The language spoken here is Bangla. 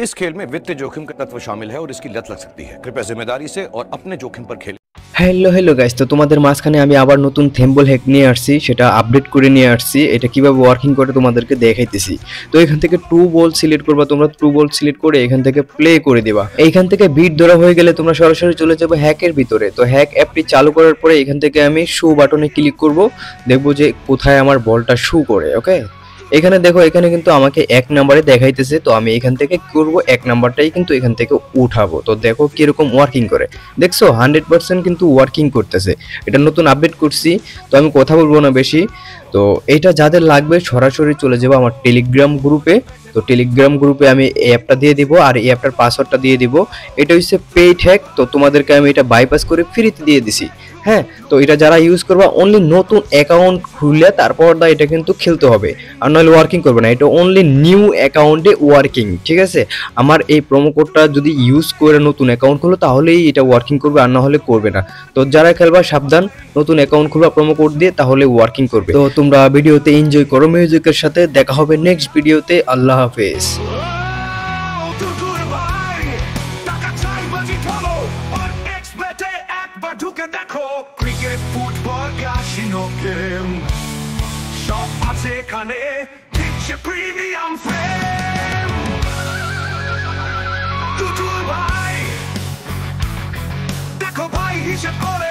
इस खेल में वित्तीय जोखिम का तत्व शामिल है और इसकी लत लग सकती है। कृपया जिम्मेदारी से और अपने जोखिम पर खेलें। হ্যালো গাইস, তো তোমাদের মাঝখানে আমি আবার নতুন থেম্বল হ্যাক নিয়ে আসছি, সেটা আপডেট করে নিয়ে আসছি। এটা কিভাবে ওয়ার্কিং করে তোমাদেরকে দেখাইতেছি। তো এখান থেকে ট্রু বল সিলেক্ট করবা, তোমরা ট্রু বল সিলেক্ট করে এখান থেকে প্লে করে দিবা। এইখান থেকে বিট ধরা হয়ে গেলে তোমরা সরাসরি চলে যাবে হ্যাকের ভিতরে। তো হ্যাক অ্যাপটি চালু করার পরে এখান থেকে আমি শো বাটনে ক্লিক করব, দেখবো যে কোথায় আমার বলটা শো করে। ওকে, এখানে দেখো, এখানে কিন্তু আমাকে 1 নম্বরে দেখাইতেছে। তো আমি এখান থেকে কি করব, 1 নাম্বারটাই কিন্তু এখান থেকে উঠাবো। তো দেখো কিরকম ওয়ার্কিং করে, দেখছো 100% কিন্তু ওয়ার্কিং করতেছে। এটা নতুন আপডেট করছি, তো আমি কথা বলবো না বেশি। তো এটা যাদের লাগবে সরাসরি চলে যাবো আমার টেলিগ্রাম গ্রুপে। তো টেলিগ্রাম গ্রুপে আমি এই অ্যাপটা দিয়ে দিব আর এই অ্যাপটার পাসওয়ার্ডটা দিয়ে দিব। এটা হচ্ছে পেইড হ্যাক, তো তোমাদেরকে আমি এটা বাইপাস করে ফ্রিতে দিয়ে দিছি। হ্যাঁ, তো এটা যারা ইউজ করবা অনলি নতুন অ্যাকাউন্ট খুললে তারপর এটা কিন্তু খেলতে হবে, আর নাহলে ওয়ার্কিং করবে না। এটা অনলি নিউ অ্যাকাউন্টে ওয়ার্কিং, ঠিক আছে। আমার এই প্রোমো কোডটা যদি ইউজ করে নতুন অ্যাকাউন্ট খুলো তাহলেই এটা ওয়ার্কিং করবে, আর না হলে করবে না। তো যারা খেলবা সাবধান, নতুন অ্যাকাউন্ট খুলবা প্রোমো কোড দিয়ে, তাহলে ওয়ার্কিং করবে। তো তোমরা ভিডিওতে এনজয় করো মিউজিকের সাথে। দেখা হবে নেক্সট ভিডিওতে। আল্লাহ হাফেজ। ক্রিকেট ফুটবল কাশিনো গেম সব আছে এখানে, দিচ্ছে প্রিমিয়াম ফেম। টুটুল ভাই দেখো ভাই, হিসেব করে